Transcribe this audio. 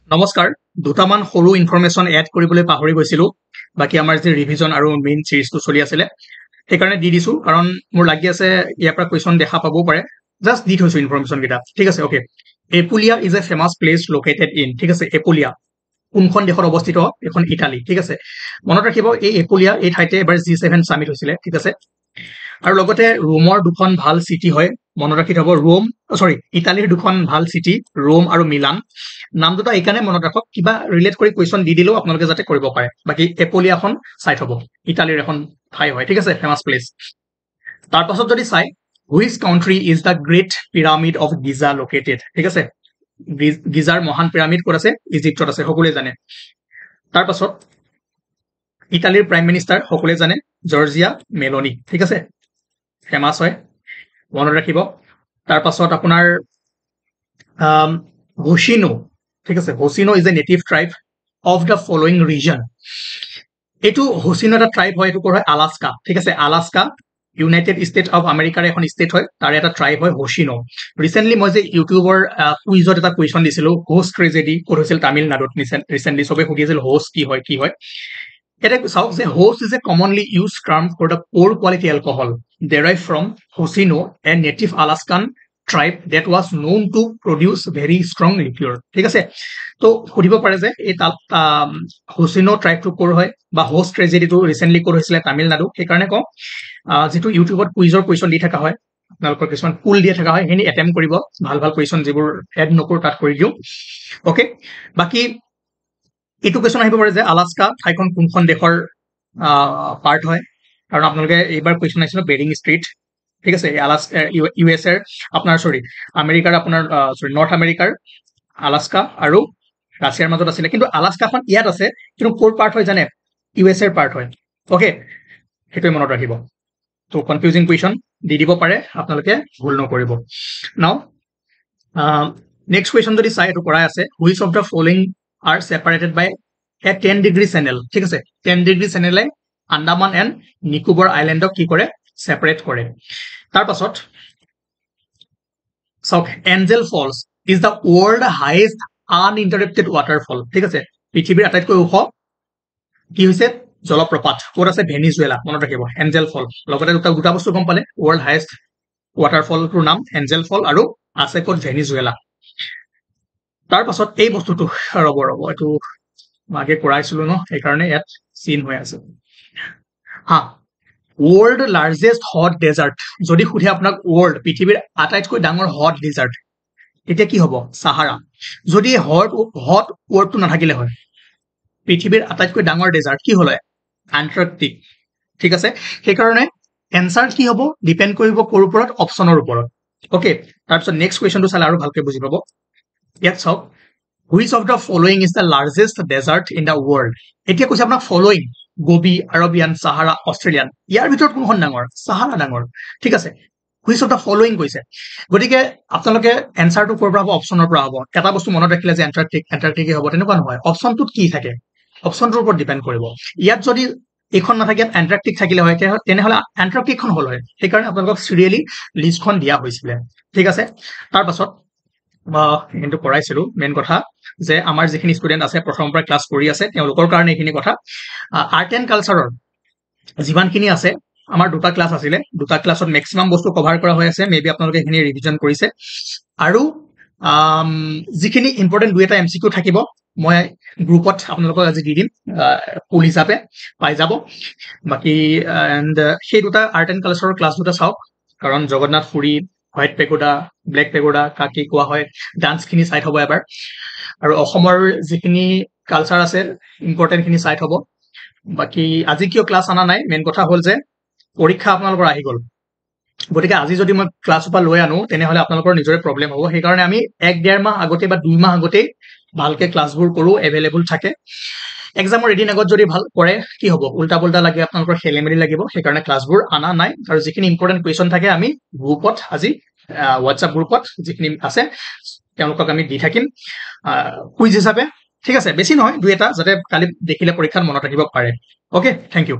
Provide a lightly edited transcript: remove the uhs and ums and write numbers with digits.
নমস্কাৰ দুটামান সৰু ইনফৰমেশ্যন এড কৰিবলৈ পাহৰি গৈছিলো বাকি আমাৰ যে ৰিভিজন আৰু মেইন সিৰিজটো চলি আছিল সেইকাৰণে দি দিছো কাৰণ মোৰ লাগি আছে ইয়াৰ পৰা কোৱেশ্চন দেখা পাবও পাৰে জাস্ট দি থৈছো ইনফৰমেশ্যন কেইটা ঠিক আছে okay Apulia is a famous place located in ঠিক আছে এপুলিয়া কোনখন দেশত অৱস্থিত এখন ইটালী ঠিক আছে মনত ৰাখিব এই এপুলিয়া এই ঠাইতে এবাৰ G7 সামিট হৈছিল ঠিক আছে আৰু লগতে ৰোমৰ দুখন ভাল সিটি হয় মনত ৰাখি থব ৰোম সৰি ইটালীৰ দুখন ভাল সিটি ৰোম আৰু মিলান নাম দুটা এইকাৰণে মনত ৰাখক কিবা ৰিলেট কৰি কোৱেশ্চন দি দিলেও আপোনালোকে যাতে কৰিব পাৰে বাকি এপলিয়াখন চাইট হ'ব ইটালীৰ এখন ঠাই হয় ঠিক আছে ফেমাস প্লেস তাৰ পাছত যদি চাই which country is the great pyramid of Giza located ঠিক আছে গিজাৰ মহান পিৰামিড ক'ত আছে ইজিপ্তত আছে সকলোৱে জানে তাৰ পাছত ইটালীৰ প্ৰাইম মিনিষ্টাৰ সকলোৱে জানে জৰ্জিয়া মেলোনি ঠিক আছে ফেমাস হয় মনত ৰাখিব তাৰ পাছত আপোনাৰ হোচিনো ঠিক আছে Hoochinoo is a native tribe of the following region এটো হোচিনো এটা ট্ৰাইব হয় এটো হয় আলাস্কা ঠিক আছে আলাস্কা ইউনাইটেড ষ্টেট অফ আমেৰিকাৰ এখন ষ্টেট হয় তাৰ এটা ট্ৰাইব হয় হোচিনো ৰিসেন্টলি মই যে ইউটিউবৰ কুইজত এটা কোৱেশ্চন দিছিলো হোষ্ট ট্ৰেজেডি ক'ত হৈছিল তামিলনাডুত ৰিসেন্টলি সবে সুধিছিল হোষ্ট কি হয় এটা চাওক যে hooch is a commonly use term for the poor quality alcohol derived from Hosino, a native Alaskan tribe that was known to produce very strong liquor ঠিক আছে তো সুধিব পাৰে যে এই হোচিনো ট্ৰাইবটো ক'ৰ হয় বা হোষ্ট ট্ৰেজেডিটো ৰিসেন্টলি ক'ৰ হৈছিল তামিলনাডু সেই কাৰণে কম যেটো ইউটিউবত কুইজৰ কোৱেশ্চন দি থকা হয় আপোনালোকৰ কিছুমান পুল দিয়া থকা হয় হেনি এটেম্প কৰিব ভাল কোৱেশ্চন যিবোৰ এড নকৰো তাত কৰি দিও ওকে বাকি এটো কোৱেশ্চন আহিব পাৰে যে আলাস্কা ঠাইখন কোনখন দেশৰ পাৰ্ট হয় কাৰণ আপোনালোকে এইবাৰ কোৱেশ্চন আহিছিল বেৰিং ষ্ট্ৰীট ঠিক আছে আলাস্কা ইউএছ এৰ আপোনাৰ সৰি আমেৰিকাৰ আপোনাৰ সৰি নৰ্থ আমেৰিকাৰ আলাস্কা আৰু ৰাছিয়াৰ মাজত আছিল কিন্তু আলাস্কাখন ইয়াত আছে কিন্তু কোৰ পাৰ্ট হয় জানে ইউএছ এৰ পাৰ্ট হয় ওকে হেতু মনত ৰাখিব তো কনফিউজিং কোৱেশ্চন দি দিব পাৰে আপোনালোকে ভুল নকৰিব নাও নেক্সট কোৱেশ্চন যদি চাই এটো কৰাই আছে which of the following are separated by a 10-degree channel ঠিক আছে 10-degree channel Andaman and Nicobar আইল্যান্ডক কি কৰে সেপাৰেট কৰে তাৰ পাছত সক Angel Falls is the world highest uninterrupted waterfall ঠিক আছে পৃথিৱীৰ আটাইতকৈ ওখ কি হৈছে জলপ্ৰপাত ক'ত আছে ভেনিজুৱেলা মনত ৰাখিব এঞ্জেল ফল লগতে দুটা বস্তু গম পালে ওয়াৰ্ল্ড হাইয়েস্ট ওয়াটাৰফলটোৰ নাম এঞ্জেল ফল আৰু আছে ক'ত ভেনিজুৱেলা তাৰ পাছত এই বস্তুটো ৰব এটো মাগে কৰাইছিলো ন এই কাৰণে ইয়াত সিন হৈ আছে হা world largest hot desert যদি খুধে আপোনাক world পৃথিৱীৰ আটাইতকৈ ডাঙৰ hot desert এটা কি হ'ব সাহাৰা যদি hot word টো নাথাকিলে হয় পৃথিৱীৰ আটাইতকৈ ডাঙৰ ডেজাৰ্ট কি হলে আন্টাৰ্কটিক ঠিক আছে সেই কাৰণে এনসাৰ কি হ'ব ডিপেন্ড কৰিব কোৰ ওপৰত অপচনৰ ওপৰত ওকে তাৰপিছত নেক্সট কোৱেশ্চনটো চালে আৰু ভালকৈ বুজি পাব ইয়াত চাওক which of the following is the largest desert in the world এতিয়া কৈছে আপোনাক following Gobi Arabian Sahara Australian ইয়াৰ ভিতৰত কোনখন ডাঙৰ সাহাৰা ডাঙৰ ঠিক আছে which of the following কৈছে গতিকে আপোনালোকে এনসাৰটো ক'ৰ পৰা হ'ব অপচনৰ পৰা হ'ব এটা বস্তু মনত ৰাখিলে যে এন্টাৰ্কটিক হ'ব তেনেকুৱা নহয় অপচনটোত কি থাকে অপচনটোৰ ওপৰত ডিপেন্ড কৰিব ইয়াত যদি এখন নাথাকে এন্টাৰ্কটিক থাকিলে হয় তেনেহলে এন্টাৰ্কটিকখন হল হয় সেই কাৰণে আপোনালোকক সিৰিয়ালি লিষ্টখন দিয়া হৈছিল ঠিক আছে তাৰ পাছত কিন্তু কৰাইছিলো মেইন কথা যে আমাৰ যিখিনি ষ্টুডেন্ট আছে প্ৰথমৰ পৰা ক্লাস কৰি আছে তেওঁলোকৰ কাৰণে এইখিনি কথা আৰ্ট এন্ড কালচাৰৰ যিমানখিনি আছে আমাৰ দুটা ক্লাস আছিলে দুটা ক্লাছত ম্যাক্সিমাম বস্তু কভাৰ কৰা হৈ আছে মেবি আপোনালোকে এইখিনি ৰিভিজন কৰিছে আৰু যিখিনি ইম্পৰ্টেন্ট দুই এটা এমসিকিউ থাকিব মই গ্ৰুপত আপোনালোকক আজি দি দিম পুল হিচাপে পাই যাব বাকি এন্ড সেই দুটা আৰ্ট এন্ড কালচাৰৰ ক্লাস দুটা চাওক কাৰণ Jagannath Puri white pagoda black pagoda কাকি কোৱা হয় ডান্স খিনি সাইট হ'ব এবাৰ আৰু অসমৰ যিখিনি কালচাৰ আছে ইম্পৰ্টেন্ট খিনি সাইট হ'ব বাকি আজি কিয় ক্লাস আনা নাই মেইন কথা হ'ল যে পৰীক্ষা আপোনালোকৰ আহি গল গতিকে আজি যদি মই ক্লাস উপা লৈ আনো তেনেহলে আপোনালোকৰ নিজৰে প্ৰবলেম হ'ব সেই কাৰণে আমি 1.5 মাহ আগতে বা 2 মাহ আগতে ভালকে ক্লাসবোৰ কৰো এভেইলেবল থাকে এক্সামৰ এদিন আগত যদি ভাল কৰে কি হ'ব উল্টা পুল্টা লাগে আপোনালোকৰ খেলেমেলি লাগিব সেই কাৰণে ক্লাসবোৰ আনা নাই আৰু যিখিনি ইম্পৰ্টেন্ট কোৱেশ্চন থাকে আমি গ্ৰুপত আজি WhatsApp গ্ৰুপত যিখিনি আছে তেওঁলোকক আমি দি থাকিম কুইজ হিচাপে ঠিক আছে বেছি নহয় দুই এটা যাতে কালি দেখিলে পৰীক্ষাত মনত ৰাখিব পাৰে ওকে থ্যাংক ইউ